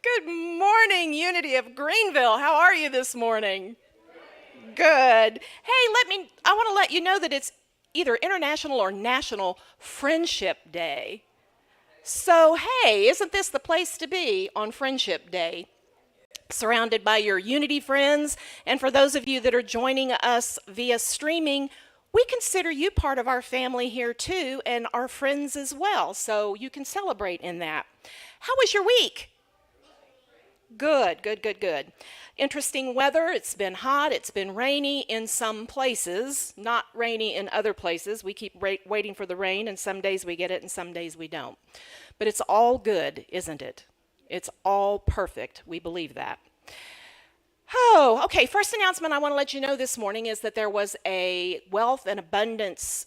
Good morning, Unity of Greenville. How are you this morning? Good. Hey, I want to let you know that it's either International or National Friendship Day. So, hey, isn't this the place to be on Friendship Day? Surrounded by your Unity friends, and for those of you that are joining us via streaming, we consider you part of our family here too, and our friends as well, so you can celebrate in that. How was your week? Good, good, good, good. Interesting weather. It's been hot. It's been rainy in some places, not rainy in other places. We keep waiting for the rain, and some days we get it and some days we don't. But it's all good, isn't it? It's all perfect. We believe that. Oh, okay. First announcement I want to let you know this morning is that there was a wealth and abundance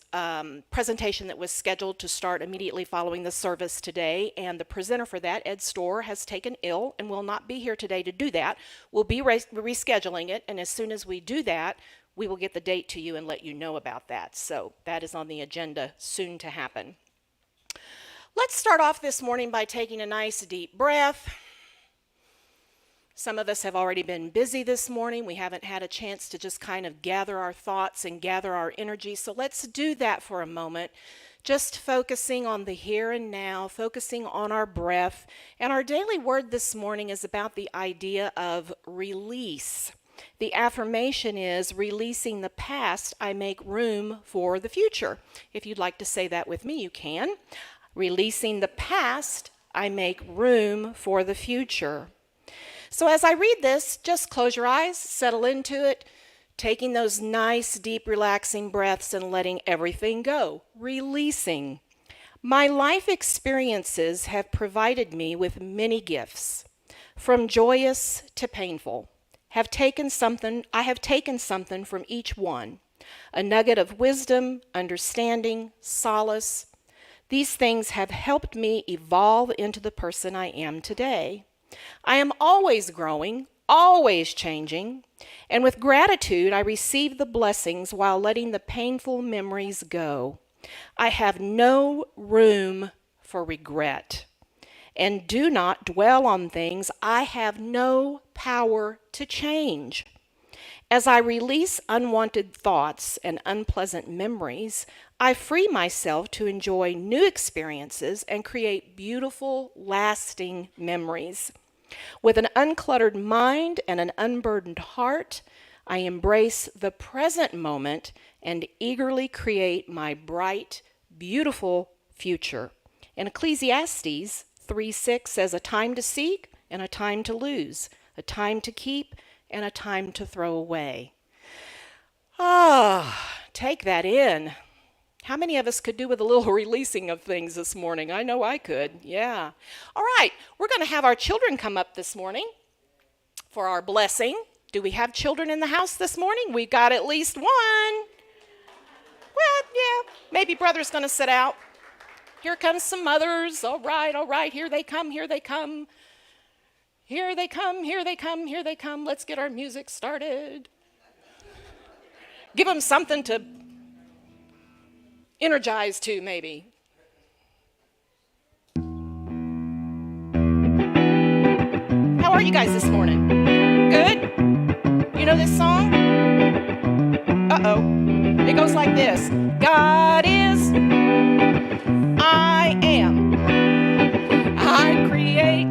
presentation that was scheduled to start immediately following the service today. And the presenter for that, Ed Storr, has taken ill and will not be here today to do that. We'll be rescheduling it. And as soon as we do that, we will get the date to you and let you know about that. So that is on the agenda soon to happen. Let's start off this morning by taking a nice deep breath. Some of us have already been busy this morning. We haven't had a chance to just kind of gather our thoughts and gather our energy. So let's do that for a moment, just focusing on the here and now, focusing on our breath. And our daily word this morning is about the idea of release. The affirmation is, releasing the past, I make room for the future. If you'd like to say that with me, you can. Releasing the past, I make room for the future. So as I read this, just close your eyes, settle into it, taking those nice, deep, relaxing breaths and letting everything go, releasing. My life experiences have provided me with many gifts, from joyous to painful. I have taken something from each one, a nugget of wisdom, understanding, solace. These things have helped me evolve into the person I am today. I am always growing, always changing, and with gratitude I receive the blessings while letting the painful memories go. I have no room for regret, and do not dwell on things I have no power to change. As I release unwanted thoughts and unpleasant memories, I free myself to enjoy new experiences and create beautiful, lasting memories. With an uncluttered mind and an unburdened heart, I embrace the present moment and eagerly create my bright, beautiful future. In Ecclesiastes 3:6 says, a time to seek and a time to lose, a time to keep and a time to throw away. Take that in. How many of us could do with a little releasing of things this morning? I know I could, yeah. All right, we're going to have our children come up this morning for our blessing. Do we have children in the house this morning? We got at least one. Well, yeah, maybe brother's going to sit out. Here comes some mothers. All right, here they come, here they come. Here they come, here they come, here they come. Let's get our music started. Give them something to energize to, maybe. How are you guys this morning? Good? You know this song? Uh-oh. It goes like this. God is, I am, I create,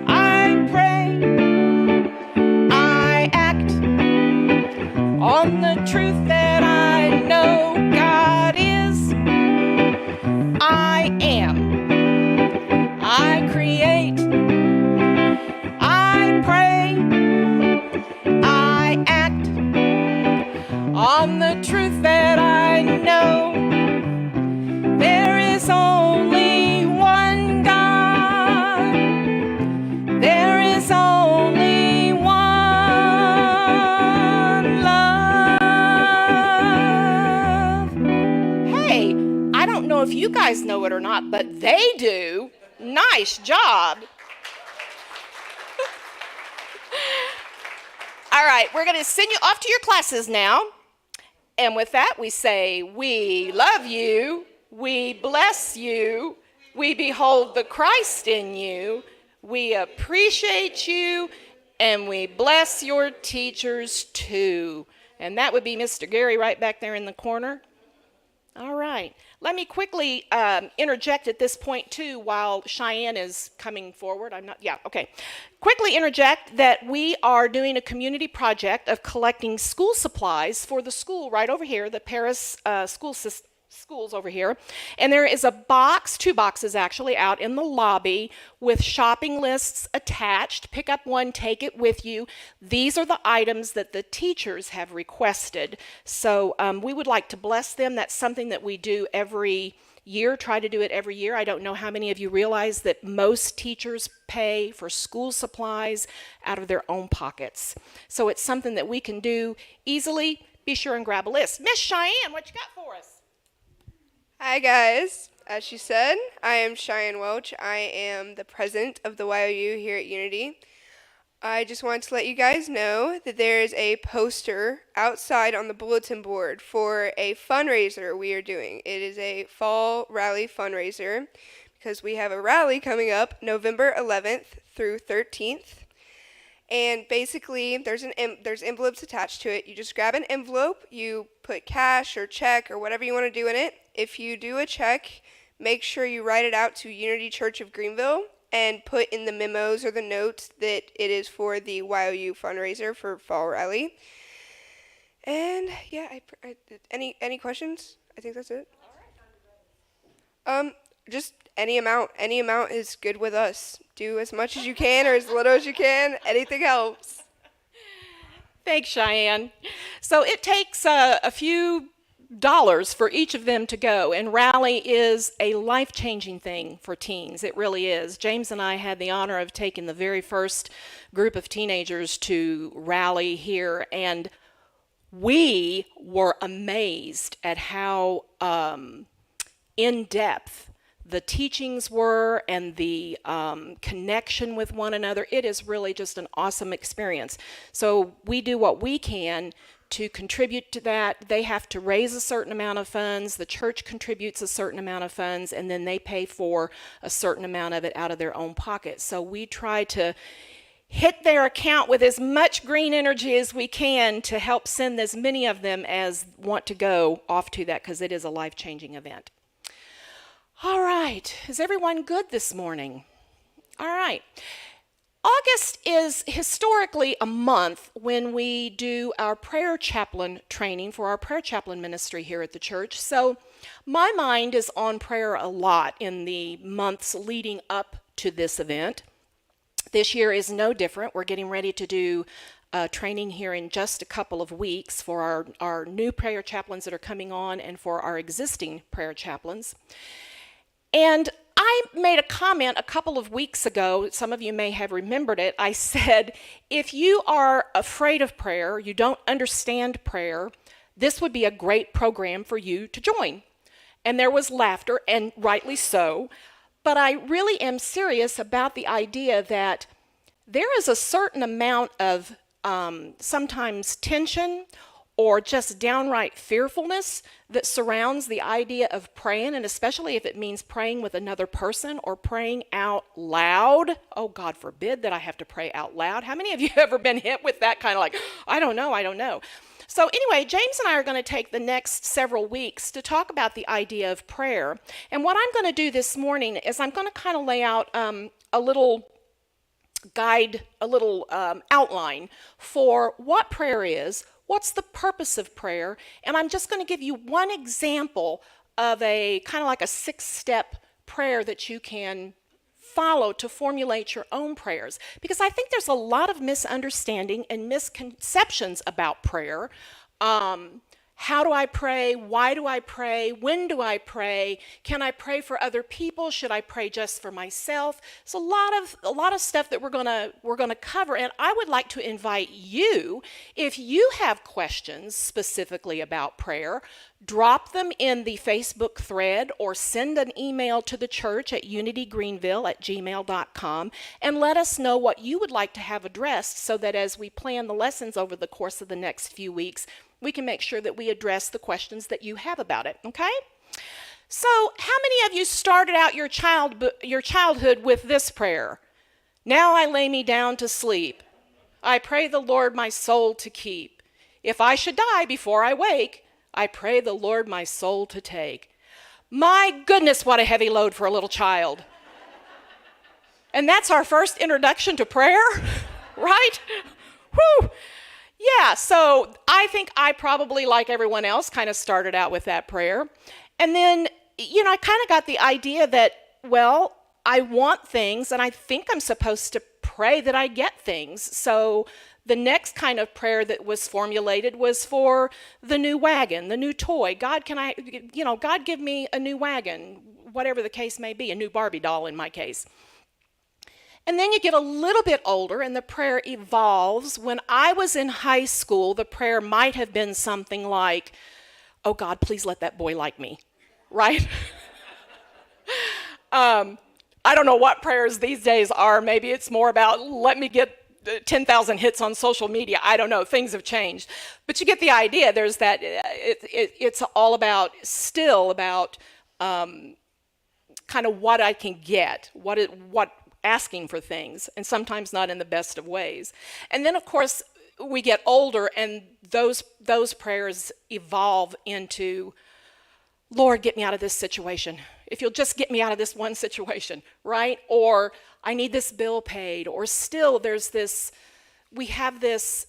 I pray, I act on the truth that I know. God is, I am, I create, I pray, I act on the truth that I know. There is only one God. There is only one love. Hey, I don't know if you guys know it or not, but they do. Nice job. All right, we're going to send you off to your classes now. And with that, we say, we love you, we bless you, we behold the Christ in you, We appreciate you, and we bless your teachers too. And that would be Mr. Gary right back there in the corner. All right. Let me quickly interject at this point, too, while Cheyenne is coming forward. Quickly interject that we are doing a community project of collecting school supplies for the school right over here, the Paris schools over here. And there is a box, 2 boxes actually, out in the lobby with shopping lists attached. Pick up one, take it with you. These are the items that the teachers have requested. So we would like to bless them. That's something that we do every year, try to do it every year. I don't know how many of you realize that most teachers pay for school supplies out of their own pockets. So it's something that we can do easily. Be sure and grab a list. Miss Cheyenne, what you got for us? Hi guys, as she said, I am Cheyenne Welch. I am the president of the YOU here at Unity. I just wanted to let you guys know that there is a poster outside on the bulletin board for a fundraiser we are doing. It is a fall rally fundraiser because we have a rally coming up November 11th through 13th. And basically, there's envelopes attached to it. You just grab an envelope, you put cash or check or whatever you want to do in it. If you do a check, make sure you write it out to Unity Church of Greenville and put in the memos or the notes that it is for the YOU fundraiser for Fall Rally. And yeah, any questions? I think that's it. Just any amount is good with us. Do as much as you can or as little as you can. Anything helps. Thanks, Cheyenne. So it takes a few dollars for each of them to go, and Rally is a life-changing thing for teens. It really is. James and I had the honor of taking the very first group of teenagers to Rally here, and we were amazed at how in-depth the teachings were and the connection with one another. It is really just an awesome experience. So we do what we can to contribute to that. They have to raise a certain amount of funds. The church contributes a certain amount of funds, and then they pay for a certain amount of it out of their own pocket. So we try to hit their account with as much green energy as we can to help send as many of them as want to go off to that, because it is a life-changing event. All right, is everyone good this morning? All right. August is historically a month when we do our prayer chaplain training for our prayer chaplain ministry here at the church. So my mind is on prayer a lot in the months leading up to this event. This year is no different. We're getting ready to do training here in just a couple of weeks for our new prayer chaplains that are coming on and for our existing prayer chaplains. And I made a comment a couple of weeks ago, some of you may have remembered it. I said, if you are afraid of prayer, you don't understand prayer, this would be a great program for you to join. And there was laughter, and rightly so. But I really am serious about the idea that there is a certain amount of sometimes tension or just downright fearfulness that surrounds the idea of praying, and especially if it means praying with another person or praying out loud. Oh, God forbid that I have to pray out loud. How many of you have ever been hit with that kind of like, I don't know. So anyway, James and I are going to take the next several weeks to talk about the idea of prayer. And what I'm going to do this morning is I'm going to kind of lay out a little guide, a little outline for what prayer is, what's the purpose of prayer, and I'm just going to give you one example of a kind of like a 6-step prayer that you can follow to formulate your own prayers. Because I think there's a lot of misunderstanding and misconceptions about prayer. How do I pray? Why do I pray? When do I pray? Can I pray for other people? Should I pray just for myself? It's a lot of stuff that we're gonna cover, and I would like to invite you, if you have questions specifically about prayer, drop them in the Facebook thread or send an email to the church at unitygreenville@gmail.com and let us know what you would like to have addressed, so that as we plan the lessons over the course of the next few weeks, we can make sure that we address the questions that you have about it, okay? So how many of you started out your childhood with this prayer? Now I lay me down to sleep. I pray the Lord my soul to keep. If I should die before I wake, I pray the Lord my soul to take. My goodness, what a heavy load for a little child. And that's our first introduction to prayer, right? Whew. Yeah, so I think I probably, like everyone else, kind of started out with that prayer. And then, I kind of got the idea that, well, I want things, and I think I'm supposed to pray that I get things. So the next kind of prayer that was formulated was for the new wagon, the new toy. God, God give me a new wagon, whatever the case may be, a new Barbie doll in my case. And then you get a little bit older and the prayer evolves. When I was in high school, the prayer might have been something like, oh God, please let that boy like me, right? I don't know what prayers these days are. Maybe it's more about let me get 10,000 hits on social media. I don't know. Things have changed. But you get the idea. There's that, it's all about, still about kind of what I can get, what asking for things, and sometimes not in the best of ways. And then, of course, we get older, and those prayers evolve into, Lord, get me out of this situation. If you'll just get me out of this one situation, right? Or I need this bill paid. Or still we have this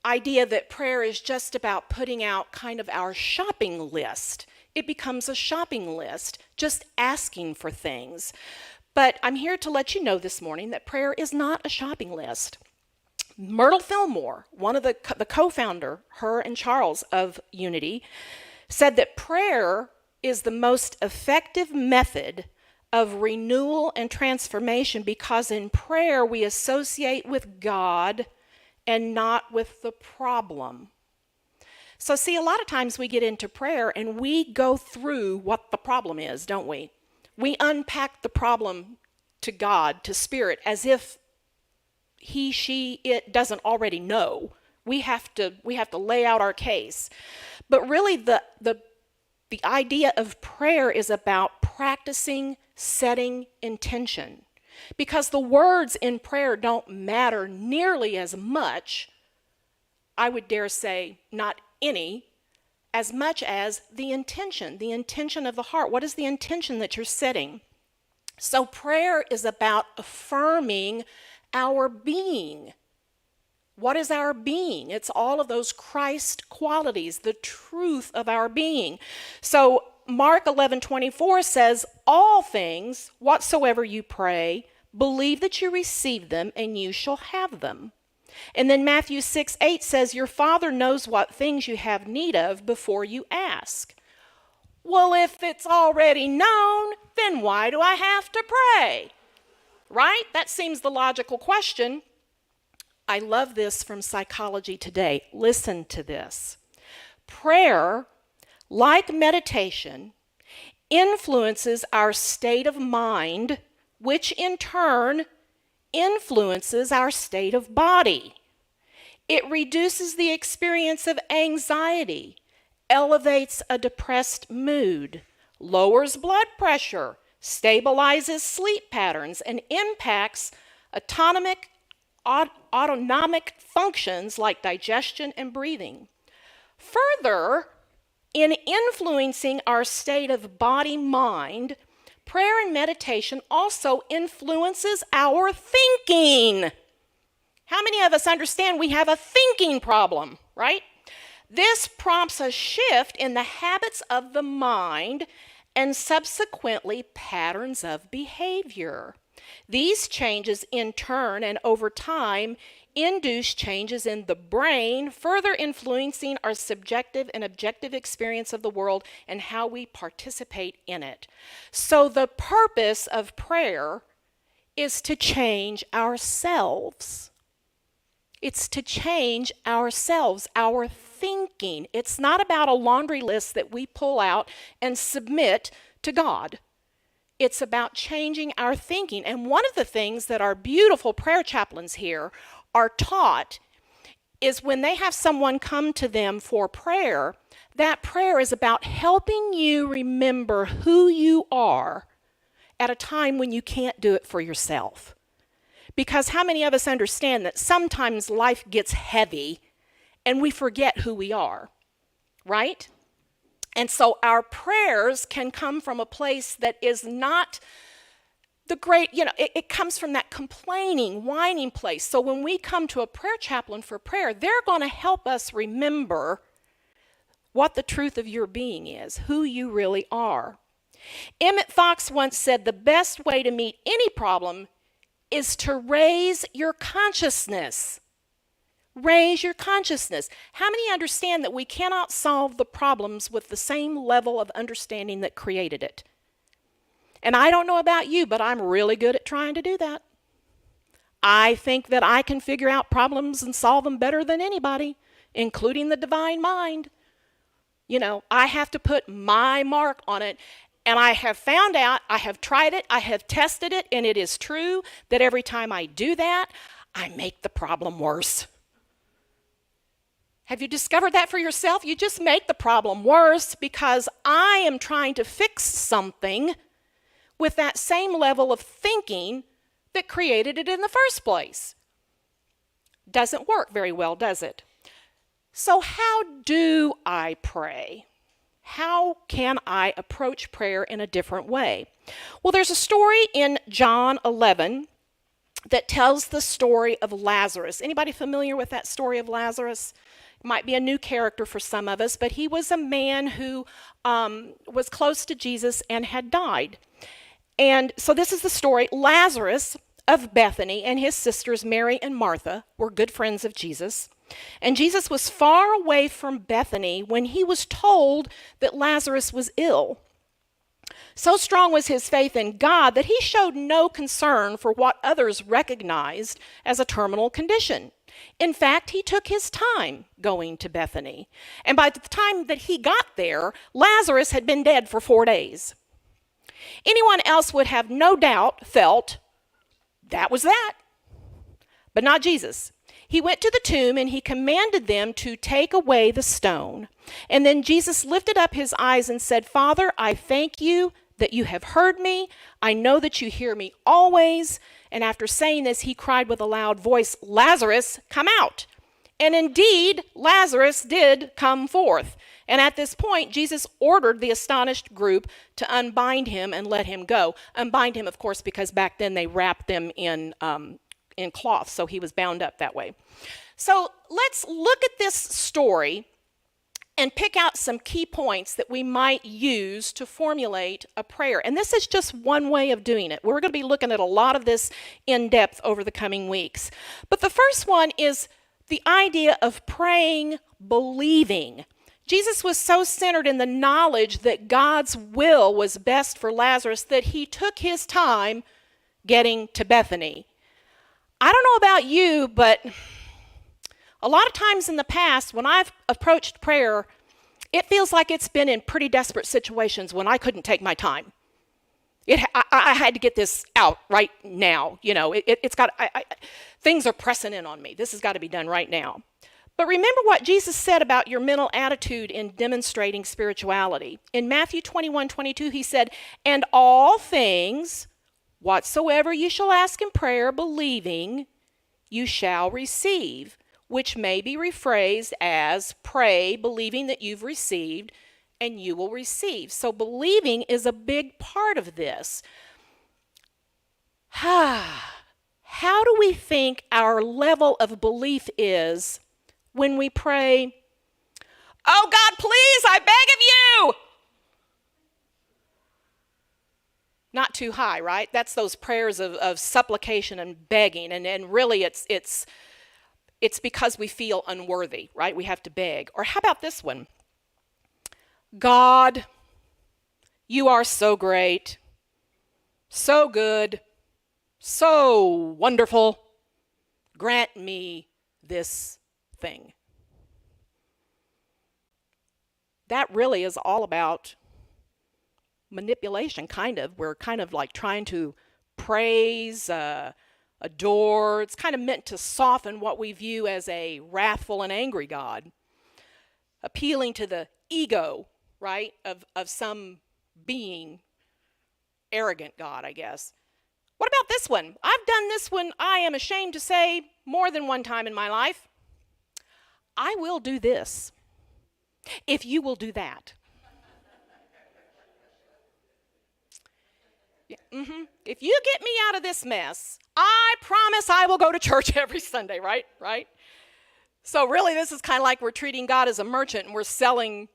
idea that prayer is just about putting out kind of our shopping list. It becomes a shopping list, just asking for things. But I'm here to let you know this morning that prayer is not a shopping list. Myrtle Fillmore, one of the co-founder, her and Charles of Unity, said that prayer is the most effective method of renewal and transformation because in prayer we associate with God and not with the problem. So see, a lot of times we get into prayer and we go through what the problem is, don't we? We unpack the problem to God, to Spirit, as if he, she, it doesn't already know. We have to lay out our case. But really the idea of prayer is about practicing setting intention. Because the words in prayer don't matter nearly as much, I would dare say not any, as much as the intention of the heart. What is the intention that you're setting? So prayer is about affirming our being. What is our being? It's all of those Christ qualities, the truth of our being. So Mark 11:24 says, all things, whatsoever you pray, believe that you receive them and you shall have them. And then Matthew 6:8 says, your Father knows what things you have need of before you ask. Well, if it's already known, then why do I have to pray? Right? That seems the logical question. I love this from Psychology Today. Listen to this. Prayer, like meditation, influences our state of mind, which in turn influences our state of body. It reduces the experience of anxiety, elevates a depressed mood, lowers blood pressure, stabilizes sleep patterns, and impacts autonomic functions like digestion and breathing. Further, in influencing our state of body-mind, prayer and meditation also influences our thinking. How many of us understand we have a thinking problem, right? This prompts a shift in the habits of the mind and subsequently patterns of behavior. These changes in turn and over time induce changes in the brain, further influencing our subjective and objective experience of the world and how we participate in it. So the purpose of prayer is to change ourselves. It's to change ourselves, our thinking. It's not about a laundry list that we pull out and submit to God. It's about changing our thinking. And one of the things that our beautiful prayer chaplains here are taught is when they have someone come to them for prayer, that prayer is about helping you remember who you are at a time when you can't do it for yourself. Because how many of us understand that sometimes life gets heavy and we forget who we are, right? And so our prayers can come from a place that is not the great, it comes from that complaining, whining place. So when we come to a prayer chaplain for prayer, they're going to help us remember what the truth of your being is, who you really are. Emmett Fox once said, the best way to meet any problem is to raise your consciousness. Raise your consciousness. How many understand that we cannot solve the problems with the same level of understanding that created it? And I don't know about you, but I'm really good at trying to do that. I think that I can figure out problems and solve them better than anybody, including the divine mind. I have to put my mark on it. And I have found out, I have tried it, I have tested it, and it is true that every time I do that, I make the problem worse. Have you discovered that for yourself? You just make the problem worse because I am trying to fix something with that same level of thinking that created it in the first place. Doesn't work very well, does it? So how do I pray? How can I approach prayer in a different way? Well, there's a story in John 11 that tells the story of Lazarus. Anybody familiar with that story of Lazarus? It might be a new character for some of us, but he was a man who was close to Jesus and had died. And so this is the story. Lazarus of Bethany and his sisters Mary and Martha were good friends of Jesus. And Jesus was far away from Bethany when he was told that Lazarus was ill. So strong was his faith in God that he showed no concern for what others recognized as a terminal condition. In fact, he took his time going to Bethany. And by the time that he got there, Lazarus had been dead for 4 days. Anyone else would have no doubt felt that was that, but not Jesus. He went to the tomb and he commanded them to take away the stone. And then Jesus lifted up his eyes and said, Father, I thank you that you have heard me. I know that you hear me always. And after saying this, he cried with a loud voice, Lazarus, come out. And indeed, Lazarus did come forth. And at this point, Jesus ordered the astonished group to unbind him and let him go. Unbind him, of course, because back then they wrapped them in cloth, so he was bound up that way. So let's look at this story and pick out some key points that we might use to formulate a prayer. And this is just one way of doing it. We're going to be looking at a lot of this in depth over the coming weeks. But the first one is the idea of praying, believing. Jesus was so centered in the knowledge that God's will was best for Lazarus that he took his time getting to Bethany. I don't know about you, but a lot of times in the past when I've approached prayer, it feels like it's been in pretty desperate situations when I couldn't take my time. I had to get this out right now. Things are pressing in on me. This has got to be done right now. But remember what Jesus said about your mental attitude in demonstrating spirituality. In Matthew 21:22, he said, and all things, whatsoever you shall ask in prayer, believing, you shall receive, which may be rephrased as pray, believing that you've received, and you will receive. So believing is a big part of this. How do we think our level of belief is when we pray, oh God, please, I beg of you? Not too high, right? That's those prayers of supplication and begging. And really it's because we feel unworthy, right? We have to beg. Or how about this one? God, you are so great, so good, so wonderful. Grant me this thing. That really is all about manipulation, kind of. We're kind of like trying to praise, adore. It's kind of meant to soften what we view as a wrathful and angry God, appealing to the ego, right, of some being, arrogant God, I guess. What about this one? I've done this one, I am ashamed to say, more than one time in my life. I will do this if you will do that. If you get me out of this mess, I promise I will go to church every Sunday, right? Right? So really, this is kind of like we're treating God as a merchant and we're selling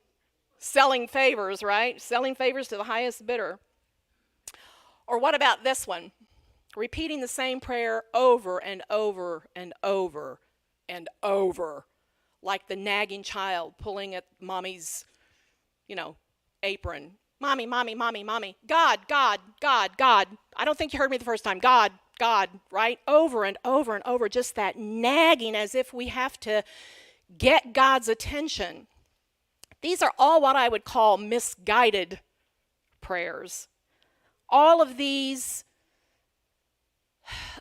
favors, right? Selling favors to the highest bidder. Or what about this one? Repeating the same prayer over and over and over and over, like the nagging child pulling at mommy's, apron. Mommy, mommy, mommy, mommy. God, God, God, God. I don't think you heard me the first time. God, God, right? Over and over and over, just that nagging as if we have to get God's attention. These are all what I would call misguided prayers. All of these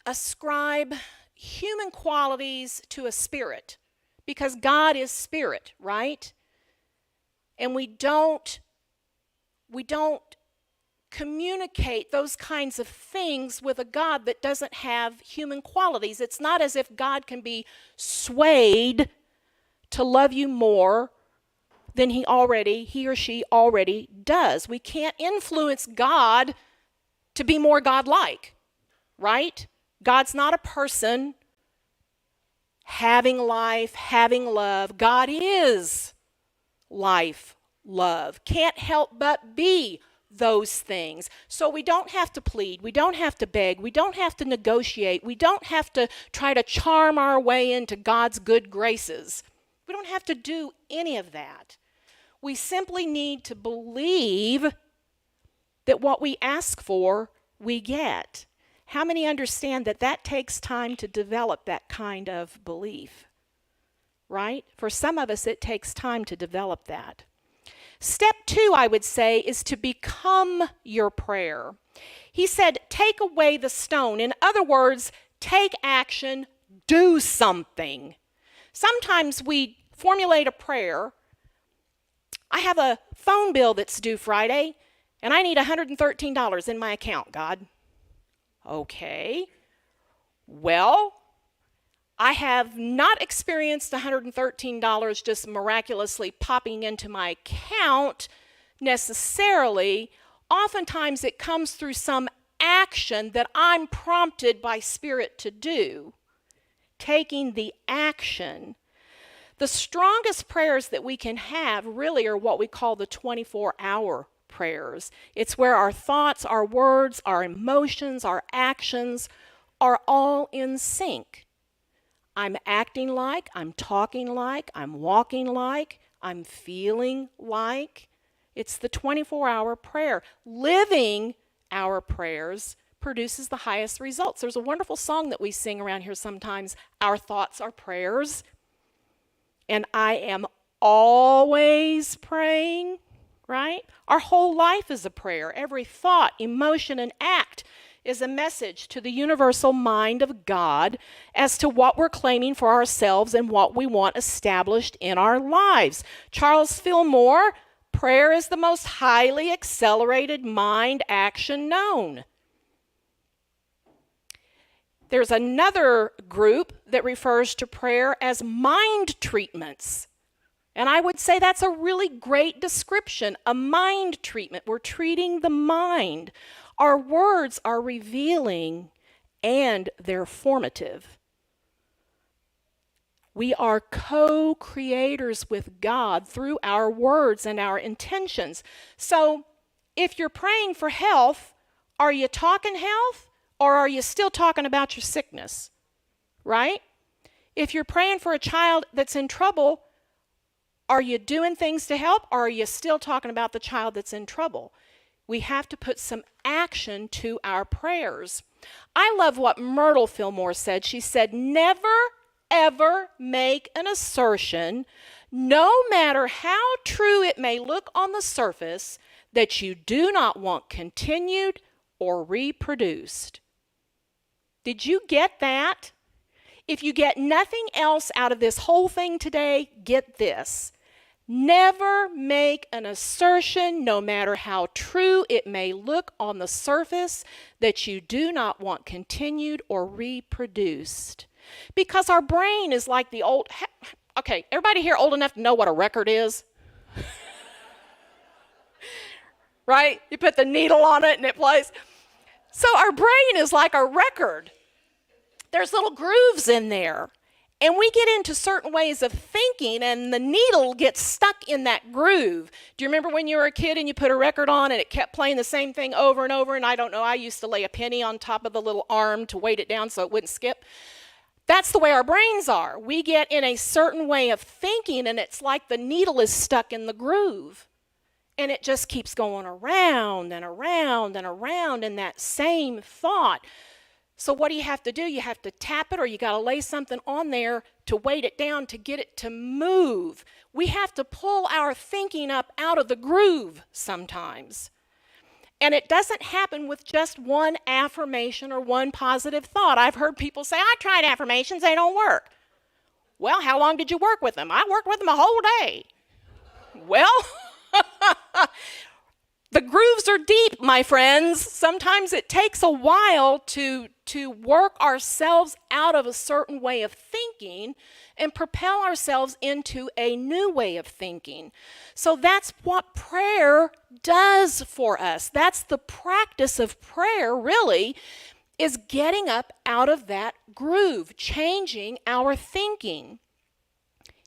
ascribe human qualities to a spirit because God is spirit, right? And we don't communicate those kinds of things with a God that doesn't have human qualities. It's not as if God can be swayed to love you more than he or she already does. We can't influence God to be more God-like, right? God's not a person having life, having love. God is life, love. Can't help but be those things. So we don't have to plead. We don't have to beg. We don't have to negotiate. We don't have to try to charm our way into God's good graces. We don't have to do any of that. We simply need to believe that what we ask for, we get. How many understand that that takes time to develop that kind of belief? Right? For some of us, it takes time to develop that. Step 2, I would say, is to become your prayer. He said, take away the stone. In other words, take action, do something. Sometimes we formulate a prayer. I have a phone bill that's due Friday, and I need $113 in my account, God. Okay. Well, I have not experienced $113 just miraculously popping into my account necessarily. Oftentimes it comes through some action that I'm prompted by Spirit to do. Taking the action. The strongest prayers that we can have really are what we call the 24-hour prayers. It's where our thoughts, our words, our emotions, our actions are all in sync. I'm acting like, I'm talking like, I'm walking like, I'm feeling like. It's the 24-hour prayer. Living our prayers produces the highest results. There's a wonderful song that we sing around here sometimes, Our Thoughts Are Prayers. And I am always praying, right? Our whole life is a prayer. Every thought, emotion, and act is a message to the universal mind of God as to what we're claiming for ourselves and what we want established in our lives. Charles Fillmore, prayer is the most highly accelerated mind action known. There's another group that refers to prayer as mind treatments. And I would say that's a really great description, a mind treatment. We're treating the mind. Our words are revealing and they're formative. We are co-creators with God through our words and our intentions. So if you're praying for health, are you talking health or are you still talking about your sickness? Right? If you're praying for a child that's in trouble, are you doing things to help or are you still talking about the child that's in trouble? We have to put some action to our prayers. I love what Myrtle Fillmore said. She said, never, ever make an assertion, no matter how true it may look on the surface, that you do not want continued or reproduced. Did you get that? If you get nothing else out of this whole thing today, get this. Never make an assertion, no matter how true it may look on the surface, that you do not want continued or reproduced. Because our brain is like the old... Okay, everybody here old enough to know what a record is? Right? You put the needle on it and it plays. So our brain is like a record. There's little grooves in there. And we get into certain ways of thinking, and the needle gets stuck in that groove. Do you remember when you were a kid and you put a record on and it kept playing the same thing over and over? And I don't know, I used to lay a penny on top of the little arm to weight it down so it wouldn't skip. That's the way our brains are. We get in a certain way of thinking, and it's like the needle is stuck in the groove. And it just keeps going around and around and around in that same thought. So what do you have to do? You have to tap it, or you got to lay something on there to weight it down to get it to move. We have to pull our thinking up out of the groove sometimes. And it doesn't happen with just one affirmation or one positive thought. I've heard people say, I tried affirmations, they don't work. Well, how long did you work with them? I worked with them a whole day. Well, the grooves are deep, my friends. Sometimes it takes a while to work ourselves out of a certain way of thinking and propel ourselves into a new way of thinking. So that's what prayer does for us. That's the practice of prayer, really, is getting up out of that groove, changing our thinking.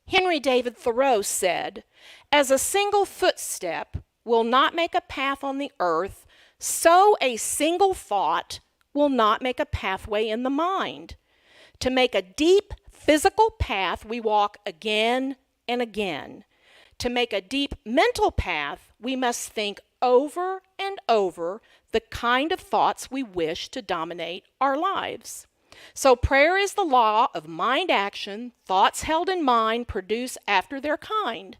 Henry David Thoreau said, "As a single footstep will not make a path on the earth, so a single thought will not make a pathway in the mind. To make a deep physical path, we walk again and again. To make a deep mental path, we must think over and over the kind of thoughts we wish to dominate our lives." So prayer is the law of mind action. Thoughts held in mind produce after their kind.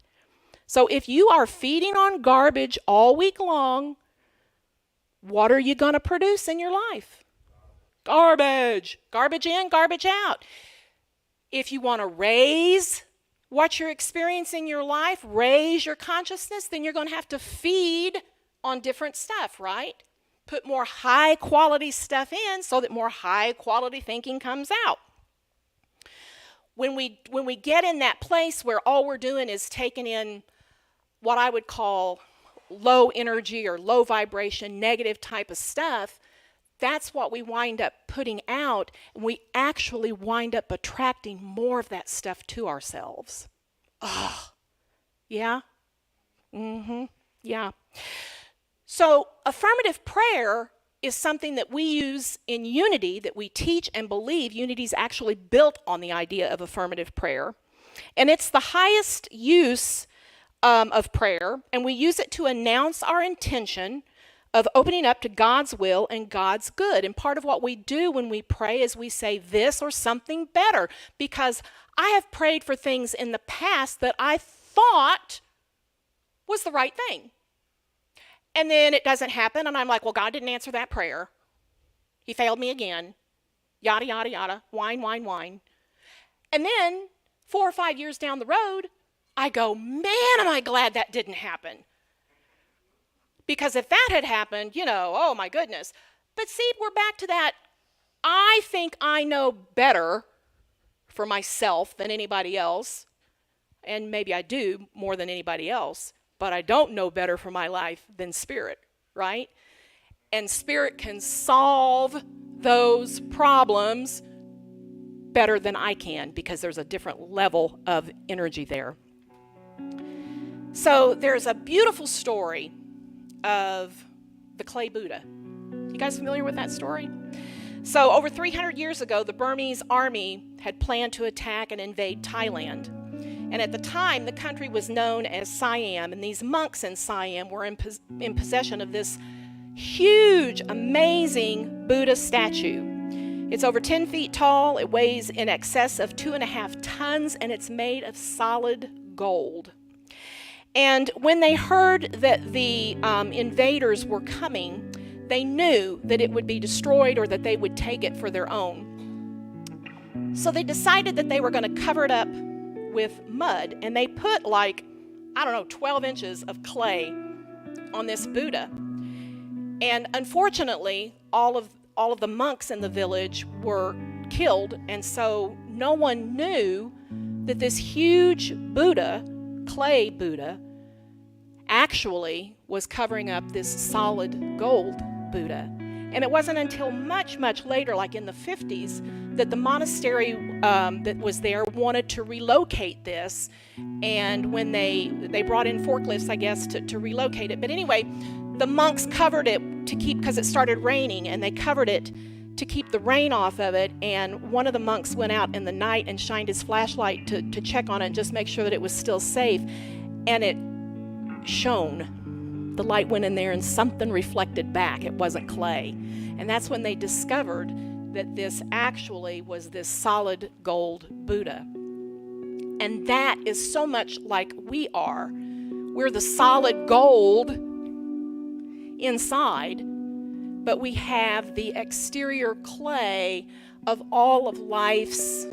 So if you are feeding on garbage all week long, what are you going to produce in your life? Garbage. Garbage in, garbage out. If you want to raise what you're experiencing in your life, raise your consciousness, then you're going to have to feed on different stuff, right? Put more high quality stuff in so that more high quality thinking comes out. When we get in that place where all we're doing is taking in what I would call low energy or low vibration, negative type of stuff, that's what we wind up putting out, and we actually wind up attracting more of that stuff to ourselves. Yeah? Yeah. So affirmative prayer is something that we use in Unity, that we teach and believe. Unity is actually built on the idea of affirmative prayer. And it's the highest use of prayer, and we use it to announce our intention of opening up to God's will and God's good. And part of what we do when we pray is we say this or something better, because I have prayed for things in the past that I thought was the right thing. And then it doesn't happen, and I'm like, well, God didn't answer that prayer. He failed me again. Yada, yada, yada. Whine, whine, whine. And then 4 or 5 years down the road, I go, man, am I glad that didn't happen. Because if that had happened, oh my goodness. But see, we're back to that. I think I know better for myself than anybody else. And maybe I do more than anybody else. But I don't know better for my life than Spirit, right? And Spirit can solve those problems better than I can, because there's a different level of energy there. So there's a beautiful story of the clay Buddha. You guys familiar with that story? So over 300 years ago, the Burmese army had planned to attack and invade Thailand. And at the time, the country was known as Siam, and these monks in Siam were in possession of this huge, amazing Buddha statue. It's over 10 feet tall, it weighs in excess of 2.5 tons, and it's made of solid gold. And when they heard that the invaders were coming, they knew that it would be destroyed or that they would take it for their own. So they decided that they were going to cover it up with mud, and they put like 12 inches of clay on this Buddha. And unfortunately, all of the monks in the village were killed, and so no one knew that this huge Buddha, clay Buddha, actually was covering up this solid gold Buddha. And it wasn't until much, much later, like in the 50s, that the monastery that was there wanted to relocate this. And when they brought in forklifts, I guess, to relocate it. But anyway, the monks covered it to keep, because it started raining, and they covered it to keep the rain off of it. And one of the monks went out in the night and shined his flashlight to check on it and just make sure that it was still safe. And it shone. The light went in there and something reflected back. It wasn't clay. And that's when they discovered that this actually was this solid gold Buddha. And that is so much like we are. We're the solid gold inside, but we have the exterior clay of all of life's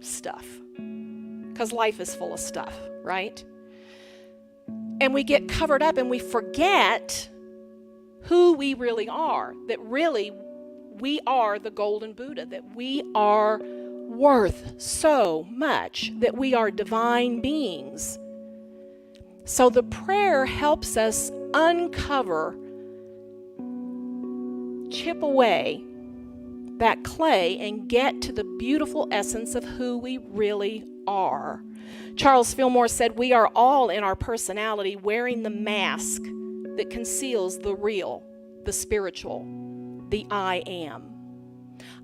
stuff. Because life is full of stuff, right? And we get covered up and we forget who we really are. That really we are the golden Buddha. That we are worth so much. That we are divine beings. So the prayer helps us uncover, chip away that clay and get to the beautiful essence of who we really are. Charles Fillmore said, "We are all in our personality wearing the mask that conceals the real, the spiritual, the I am."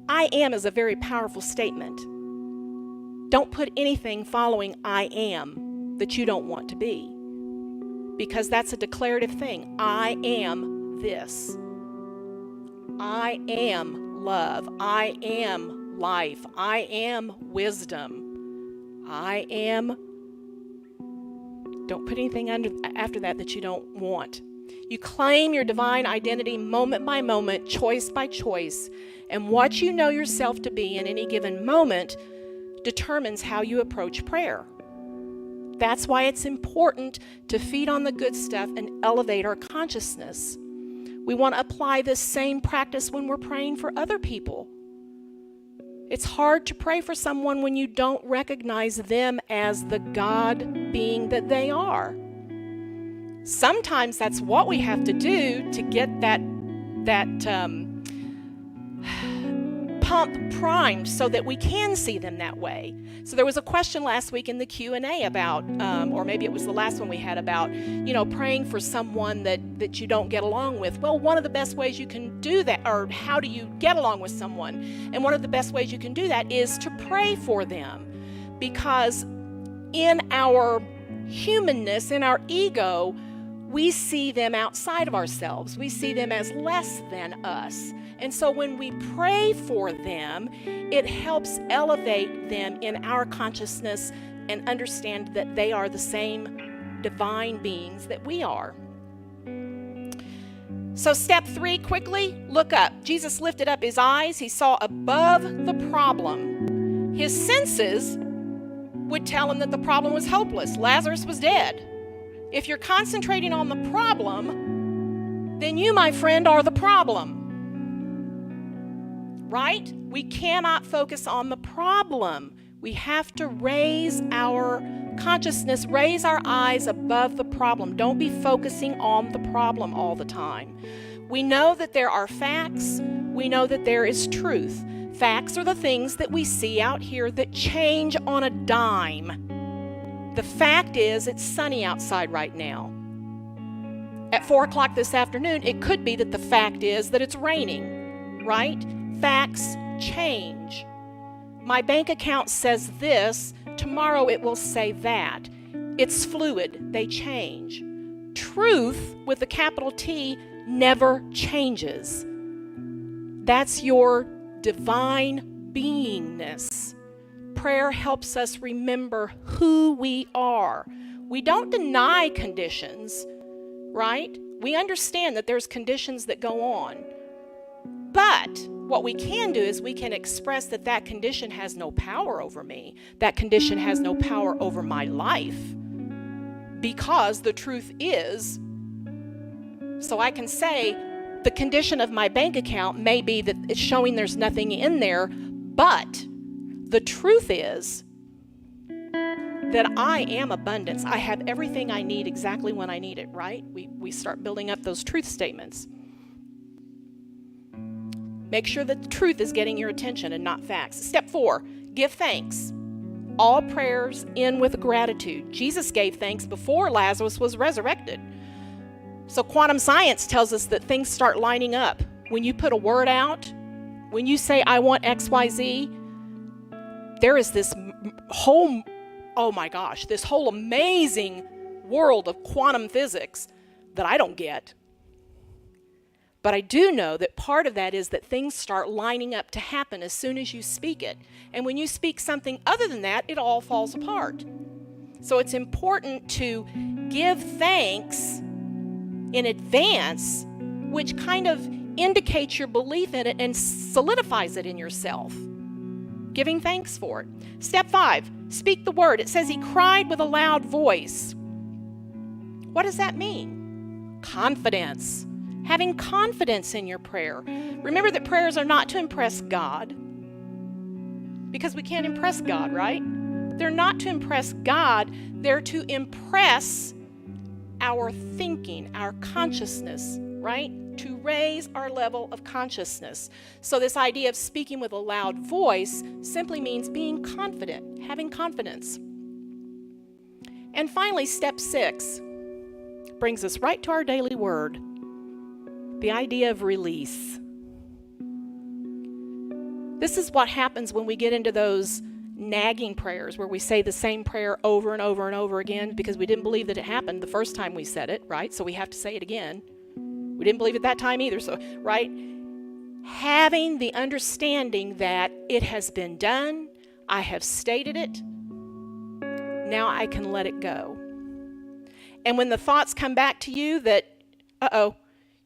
I am is a very powerful statement. Don't put anything following I am that you don't want to be, because that's a declarative thing. I am this. I am love. I am life. I am wisdom. I am. Don't put anything after that you don't want. You claim your divine identity moment by moment, choice by choice, and what you know yourself to be in any given moment determines how you approach prayer. That's why it's important to feed on the good stuff and elevate our consciousness. We want to apply this same practice when we're praying for other people. It's hard to pray for someone when you don't recognize them as the God being that they are. Sometimes that's what we have to do to get that pump primed so that we can see them that way. So there was a question last week in the Q&A about, or maybe it was the last one we had about, praying for someone that you don't get along with. Well, one of the best ways you can do that, or how do you get along with someone? And one of the best ways you can do that is to pray for them. Because in our humanness, in our ego, we see them outside of ourselves. We see them as less than us. And so when we pray for them, it helps elevate them in our consciousness and understand that they are the same divine beings that we are. So step 3, quickly, look up. Jesus lifted up his eyes. He saw above the problem. His senses would tell him that the problem was hopeless. Lazarus was dead. If you're concentrating on the problem, then you, my friend, are the problem. Right? We cannot focus on the problem. We have to raise our consciousness, raise our eyes above the problem. Don't be focusing on the problem all the time. We know that there are facts. We know that there is truth. Facts are the things that we see out here that change on a dime. The fact is, it's sunny outside right now. At 4 o'clock this afternoon, it could be that the fact is that it's raining, right? Facts change. My bank account says this, tomorrow it will say that. It's fluid, they change. Truth, with a capital T, never changes. That's your divine beingness. Prayer helps us remember who we are. We don't deny conditions, right? We understand that there's conditions that go on. But what we can do is we can express that condition has no power over me. That condition has no power over my life. because the truth is, so I can say the condition of my bank account may be that it's showing there's nothing in there, but the truth is that I am abundance. I have everything I need exactly when I need it, right? We start building up those truth statements. Make sure that the truth is getting your attention and not facts. Step 4, give thanks. All prayers end with gratitude. Jesus gave thanks before Lazarus was resurrected. So quantum science tells us that things start lining up. When you put a word out, when you say, I want XYZ, there is this whole, this whole amazing world of quantum physics that I don't get. But I do know that part of that is that things start lining up to happen as soon as you speak it. And when you speak something other than that, it all falls apart. So it's important to give thanks in advance, which kind of indicates your belief in it and solidifies it in yourself. Giving thanks for it. Step 5, speak the word. It says he cried with a loud voice. What does that mean? Confidence. Having confidence in your prayer. Remember that prayers are not to impress God, because we can't impress God, right? They're not to impress God. They're to impress our thinking, our consciousness, right? To raise our level of consciousness. So this idea of speaking with a loud voice simply means being confident, having confidence. And finally, step 6 brings us right to our daily word. The idea of release. This is what happens when we get into those nagging prayers where we say the same prayer over and over and over again because we didn't believe that it happened the first time we said it, right? So we have to say it again. We didn't believe it that time either, so, right? Having the understanding that it has been done, I have stated it, now I can let it go. And when the thoughts come back to you that,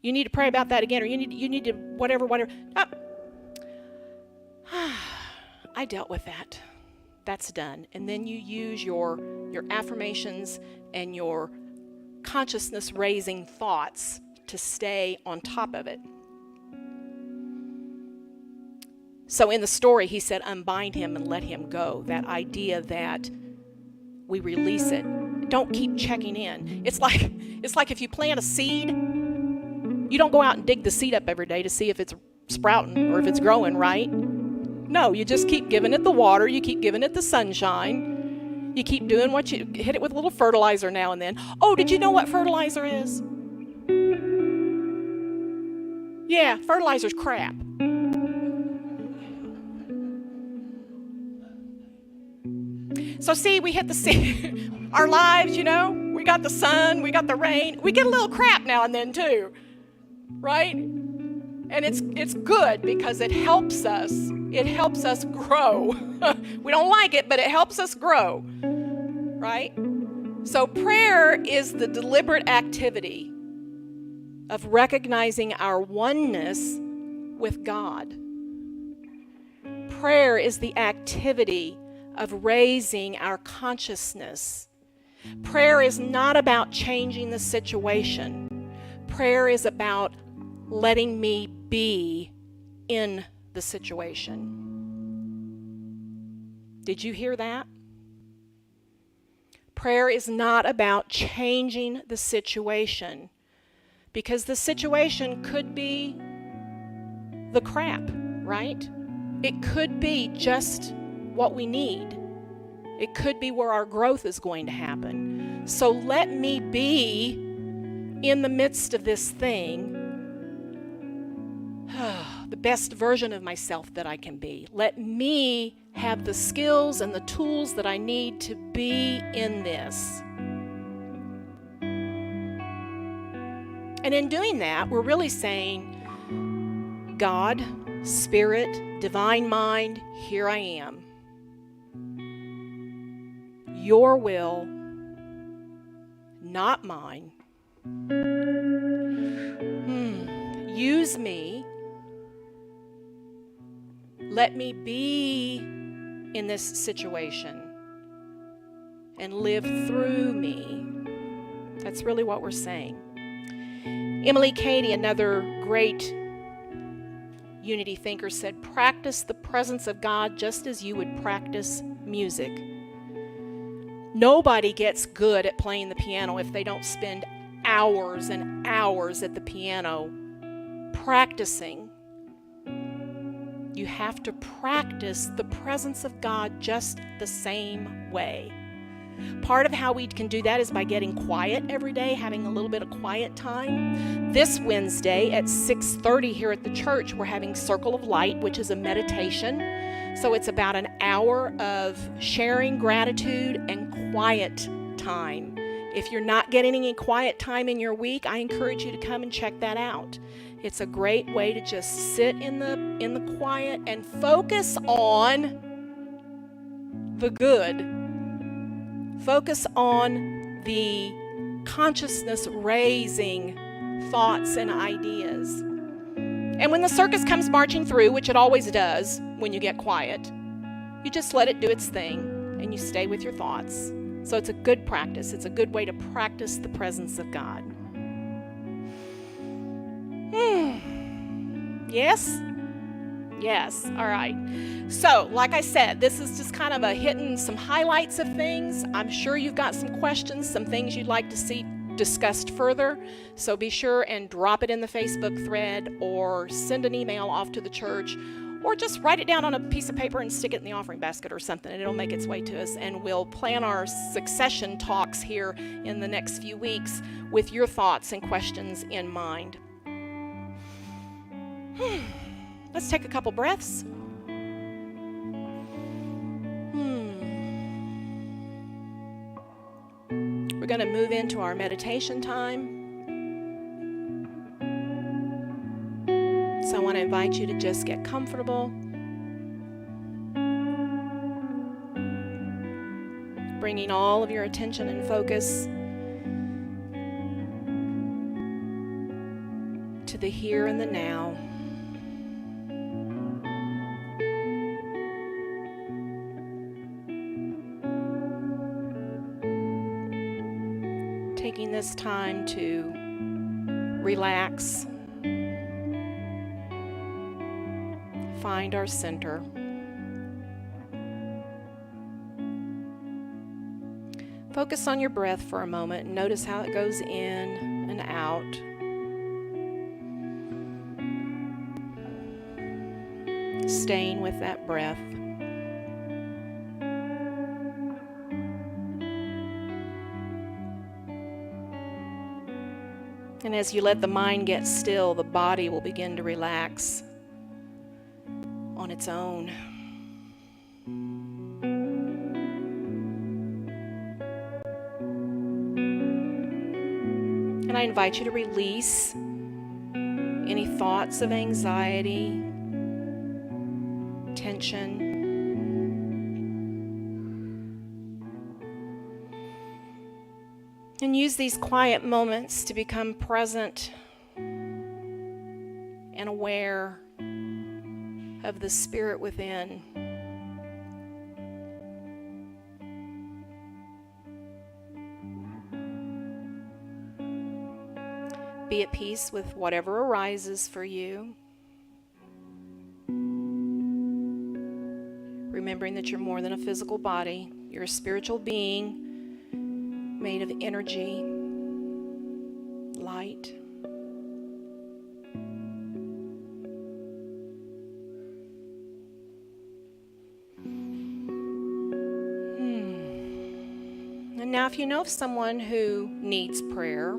you need to pray about that again, or you need to whatever. I dealt with that. That's done. And then you use your affirmations and your consciousness raising thoughts to stay on top of it. So in the story, he said, unbind him and let him go. That idea that we release it. Don't keep checking in. It's like if you plant a seed, you don't go out and dig the seed up every day to see if it's sprouting or if it's growing, right? No, you just keep giving it the water. You keep giving it the sunshine. You keep doing what you hit it with a little fertilizer now and then. Oh, did you know what fertilizer is? Yeah, fertilizer's crap. So see, we hit the seed. Our lives, we got the sun, we got the rain. We get a little crap now and then too. Right? And it's good because it helps us. It helps us grow. We don't like it, but it helps us grow. Right? So prayer is the deliberate activity of recognizing our oneness with God. Prayer is the activity of raising our consciousness. Prayer is not about changing the situation. Prayer is about letting me be in the situation. Did you hear that? Prayer is not about changing the situation, because the situation could be the crap, right? It could be just what we need. It could be where our growth is going to happen. So let me be in the midst of this thing the best version of myself that I can be. Let me have the skills and the tools that I need to be in this. And in doing that, we're really saying, God, Spirit, Divine Mind, here I am. Your will, not mine. Use me. Let me be in this situation and live through me. That's really what we're saying. Emily Cady, another great unity thinker, said, practice the presence of God just as you would practice music. Nobody gets good at playing the piano if they don't spend hours and hours at the piano practicing. You have to practice the presence of God just the same way. Part of how we can do that is by getting quiet every day, having a little bit of quiet time. This Wednesday at 6:30 here at the church, we're having Circle of Light, which is a meditation. So it's about an hour of sharing gratitude and quiet time. If you're not getting any quiet time in your week, I encourage you to come and check that out. It's a great way to just sit in the quiet and focus on the good. Focus on the consciousness-raising thoughts and ideas. And when the circus comes marching through, which it always does when you get quiet, you just let it do its thing and you stay with your thoughts. So it's a good practice. It's a good way to practice the presence of God. Yes? Yes. All right. So, like I said, this is just kind of a hitting some highlights of things. I'm sure you've got some questions, some things you'd like to see discussed further. So be sure and drop it in the Facebook thread or send an email off to the church or just write it down on a piece of paper and stick it in the offering basket or something, and it'll make its way to us. And we'll plan our succession talks here in the next few weeks with your thoughts and questions in mind. Let's take a couple breaths. We're going to move into our meditation time. So I want to invite you to just get comfortable. Bringing all of your attention and focus to the here and the now. Taking this time to relax, find our center. Focus on your breath for a moment and notice how it goes in and out. Staying with that breath. And as you let the mind get still, the body will begin to relax on its own. And I invite you to release any thoughts of anxiety, tension. And use these quiet moments to become present and aware of the Spirit within. Be at peace with whatever arises for you. Remembering that you're more than a physical body. You're a spiritual being made of energy, light. And now if you know of someone who needs prayer,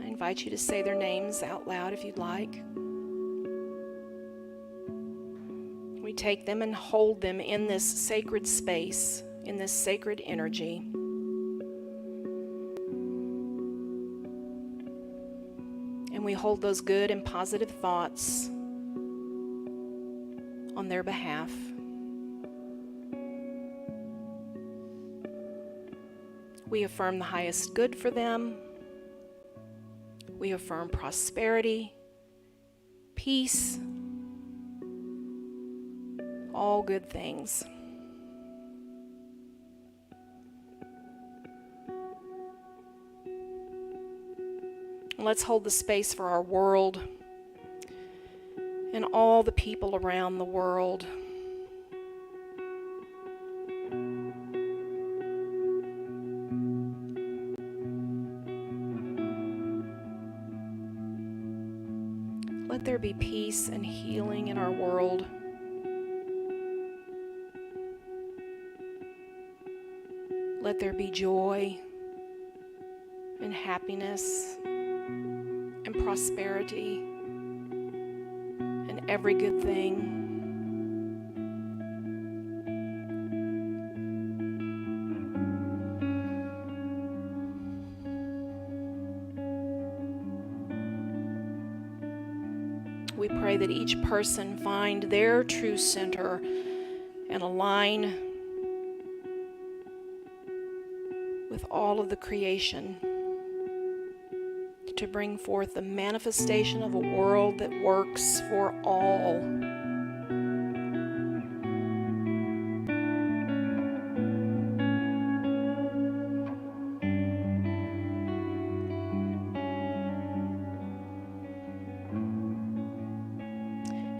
I invite you to say their names out loud if you'd like. We take them and hold them in this sacred space, in this sacred energy. And we hold those good and positive thoughts on their behalf. We affirm the highest good for them. We affirm prosperity, peace, all good things. let's hold the space for our world and all the people around the world. Let there be peace and healing in our world. Let there be joy and happiness and prosperity and every good thing. We pray that each person find their true center and align with all of the creation to bring forth the manifestation of a world that works for all.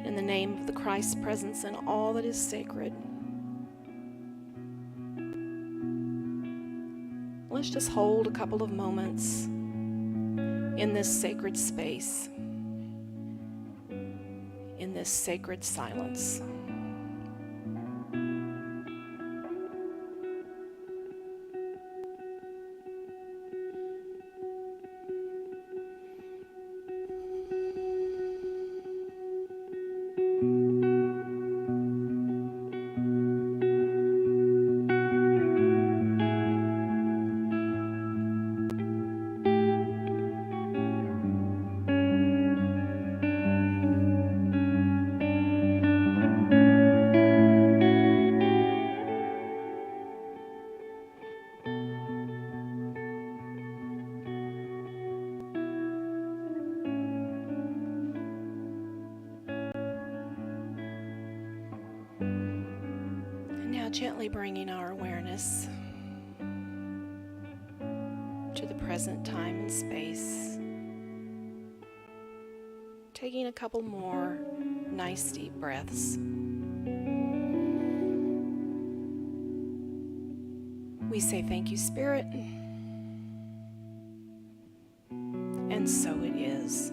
In the name of the Christ's presence in all that is sacred, let's just hold a couple of moments in this sacred space, in this sacred silence. Gently bringing our awareness to the present time and space. Taking a couple more nice deep breaths. We say thank you, Spirit, and so it is.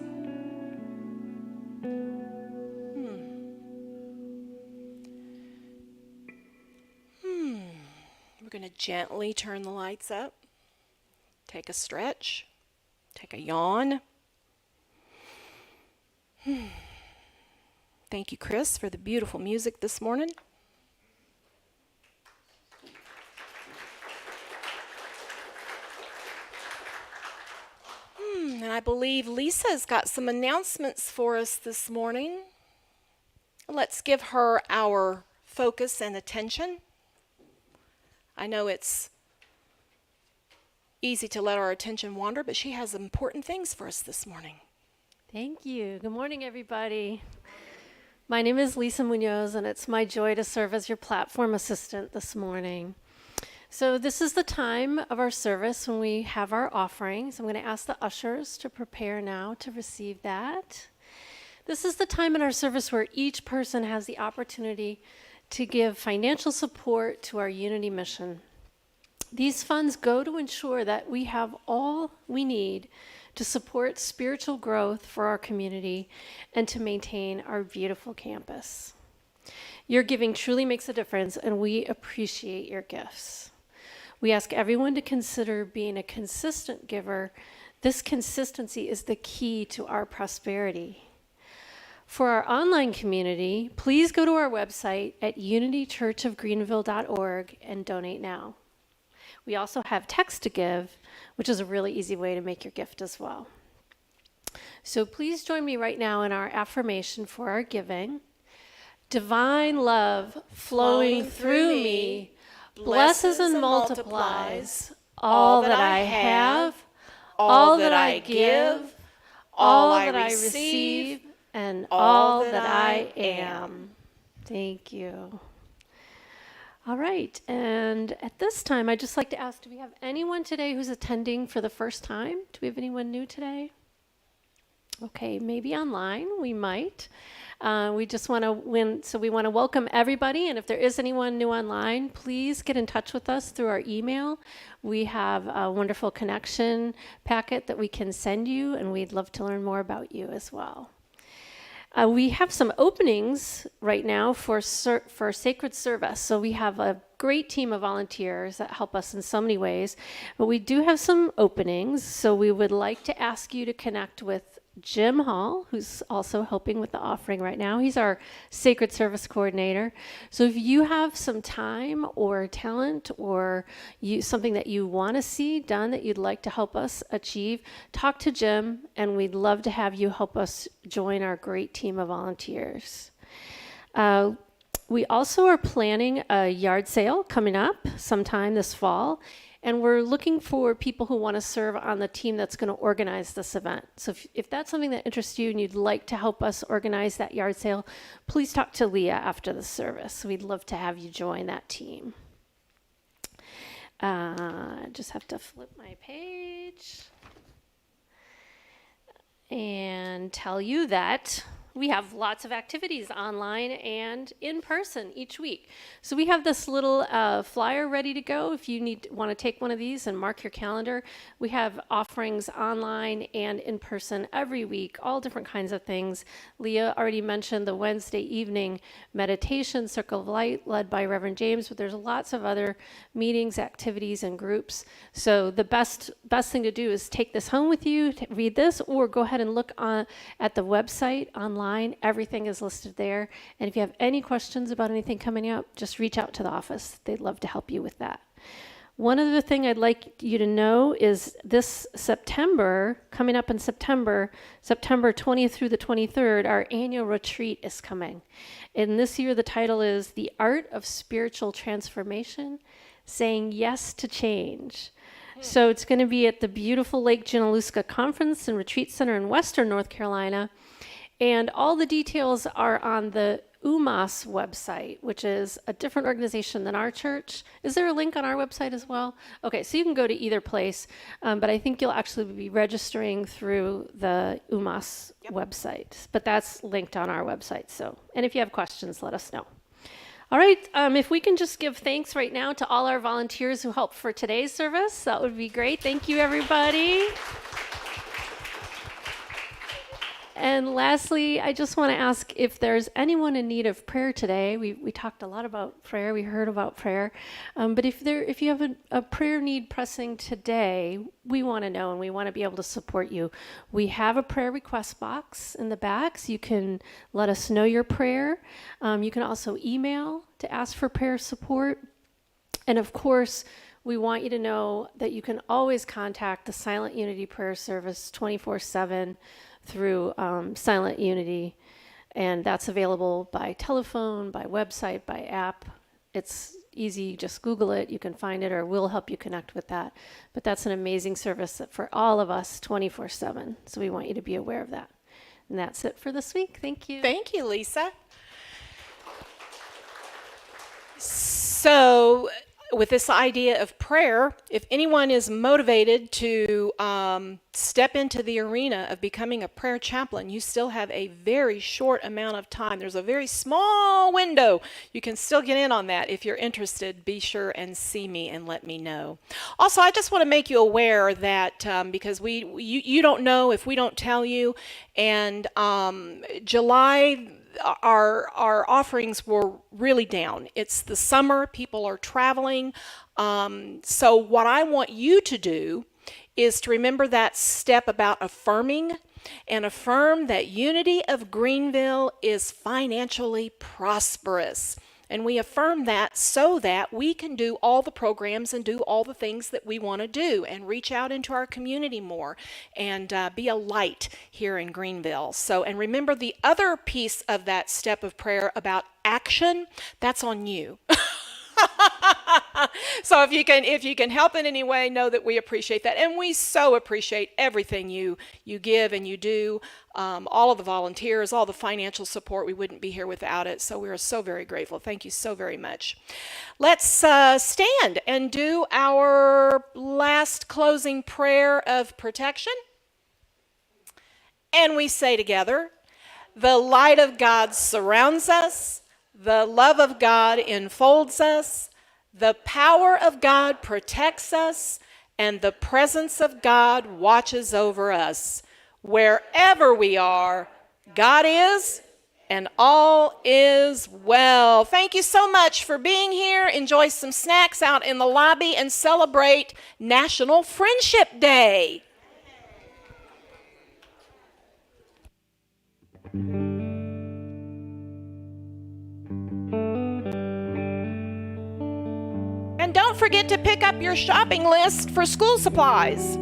We're going to gently turn the lights up, take a stretch, take a yawn. Thank you, Chris, for the beautiful music this morning. And I believe Lisa's got some announcements for us this morning. Let's give her our focus and attention. I know it's easy to let our attention wander, but she has important things for us this morning. Thank you. Good morning, everybody. My name is Lisa Munoz, and it's my joy to serve as your platform assistant this morning. So this is the time of our service when we have our offerings. I'm going to ask the ushers to prepare now to receive that. This is the time in our service where each person has the opportunity to give financial support to our Unity mission. These funds go to ensure that we have all we need to support spiritual growth for our community and to maintain our beautiful campus. Your giving truly makes a difference, and we appreciate your gifts. We ask everyone to consider being a consistent giver. This consistency is the key to our prosperity. For our online community, please go to our website at unitychurchofgreenville.org and donate now. We also have text to give, which is a really easy way to make your gift as well. So please join me right now in our affirmation for our giving. Divine love flowing through me blesses and multiplies all that I have, all that I give, all that I receive, and all that I am. Thank you. All right, and at this time, I'd just like to ask, do we have anyone today who's attending for the first time? Do we have anyone new today? Okay, maybe online, we might. We just want to we want to welcome everybody. And if there is anyone new online, please get in touch with us through our email. We have a wonderful connection packet that we can send you, and we'd love to learn more about you as well. We have some openings right now for sacred service. So we have a great team of volunteers that help us in so many ways, but we do have some openings. So we would like to ask you to connect with Jim Hall, who's also helping with the offering right now. He's our sacred service coordinator. So if you have some time or talent or something that you want to see done that you'd like to help us achieve, talk to Jim, and we'd love to have you help us join our great team of volunteers. We also are planning a yard sale coming up sometime this fall. And we're looking for people who want to serve on the team that's going to organize this event. So if that's something that interests you and you'd like to help us organize that yard sale, please talk to Leah after the service. We'd love to have you join that team. Just have to flip my page and tell you that we have lots of activities online and in person each week. So we have this little flyer ready to go if you want to take one of these and mark your calendar. We have offerings online and in person every week, all different kinds of things. Leah already mentioned the Wednesday evening meditation, Circle of Light, led by Reverend James, but there's lots of other meetings, activities, and groups. So the best thing to do is take this home with you, read this, or go ahead and look at the website online. Everything is listed there. And if you have any questions about anything coming up, just reach out to the office. They'd love to help you with that. One other thing I'd like you to know is this September, coming up in September 20th through the 23rd, our annual retreat is coming. And this year the title is The Art of Spiritual Transformation, Saying Yes to Change. So it's going to be at the beautiful Lake Junaluska Conference and Retreat Center in Western North Carolina. And all the details are on the UMAS website, which is a different organization than our church. Is there a link on our website as well? Okay, so you can go to either place, but I think you'll actually be registering through the UMAS website. But that's linked on our website. So, and if you have questions, let us know. All right, if we can just give thanks right now to all our volunteers who helped for today's service, that would be great. Thank you, everybody. And lastly, I just want to ask if there's anyone in need of prayer today. We talked a lot about prayer. We heard about prayer. But if you have a prayer need pressing today, we want to know and we want to be able to support you. We have a prayer request box in the back, so you can let us know your prayer. You can also email to ask for prayer support. And of course, we want you to know that you can always contact the Silent Unity Prayer Service 24/7 through Silent Unity, and that's available by telephone, by website, by app. It's easy, just Google it, you can find it, or we'll help you connect with that. But that's an amazing service for all of us 24/7, so we want you to be aware of that. And that's it for this week. Thank you. Thank you, Lisa. So, with this idea of prayer, if anyone is motivated to step into the arena of becoming a prayer chaplain, you still have a very short amount of time. There's a very small window. You can still get in on that. If you're interested, be sure and see me and let me know. Also, I just want to make you aware that because you don't know if we don't tell you, and July, our offerings were really down. It's the summer, people are traveling. So what I want you to do is to remember that step about affirming, and affirm that Unity of Greenville is financially prosperous. And we affirm that so that we can do all the programs and do all the things that we want to do and reach out into our community more and be a light here in Greenville. So, and remember the other piece of that step of prayer about action, that's on you. So if you can help in any way, know that we appreciate that. And we so appreciate everything you give and you do, all of the volunteers, all the financial support. We wouldn't be here without it. So we are so very grateful. Thank you so very much. Let's stand and do our last closing prayer of protection. And we say together, the light of God surrounds us, the love of God enfolds us, the power of God protects us, and the presence of God watches over us. Wherever we are, God is, and all is well. Thank you so much for being here. Enjoy some snacks out in the lobby and celebrate National Friendship Day. And don't forget to pick up your shopping list for school supplies.